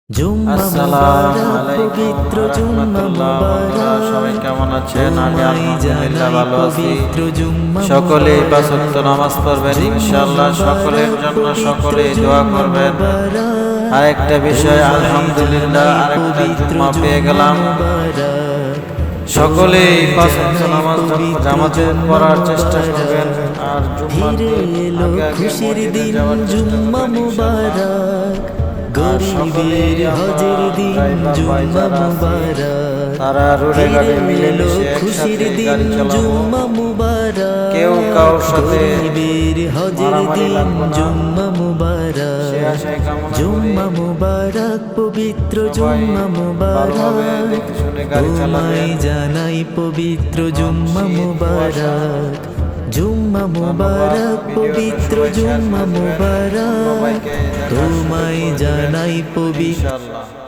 আসসালামু আলাইকুম রাহমাতুল্লাহ। সবাই কেমন আছেন? আমি আলহামদুলিল্লাহ ভালো আছি। সকলে পাঁচ ওয়াক্ত নামাজ পড়বেন ইনশাআল্লাহ। সকলের জন্য সকলে দোয়া করবেন। আরেকটা বিষয়, আলহামদুলিল্লাহ আরেকটা জুম্মা পেয়ে গেলাম। সকলে পাঁচ ওয়াক্ত নামাজ জামাতে পড়ার চেষ্টা করবেন। আর জুম্মাতে আগে মসজিদে যাওয়ার চেষ্টা করবেন ইনশাআল্লাহ। গরিবের হজের দিন জুম্মা মুবারক, তারা রোডে গাড়ি মিলেমিশে খুশির একসাথে দিন গাড়ি চালাবো। জুম্মা মুবারক, কেউ কারোর সাথে গরিবের হজের মারামারি দিন লাগবে না। জুম্মা সে মুবারক, আশায় কামনা করি জুম্মা মুবারক, পবিত্র সবাই জুম্মা ভালোভাবে মুবারক। দেখে শুনে গাড়ি তোমায় চালাবেন। জানাই পবিত্র জুম্মা শীত, কুয়াশা, মুবারক, জুম্মা মুবারক, ভিডিওটা পবিত্র সবাই শেয়ার জুম্মা করে দিবেন। মুবারক। সবাইকে দেখার সুযোগ তোমায় করে দিবেন জানাই পবিত্র ইনশাআল্লাহ।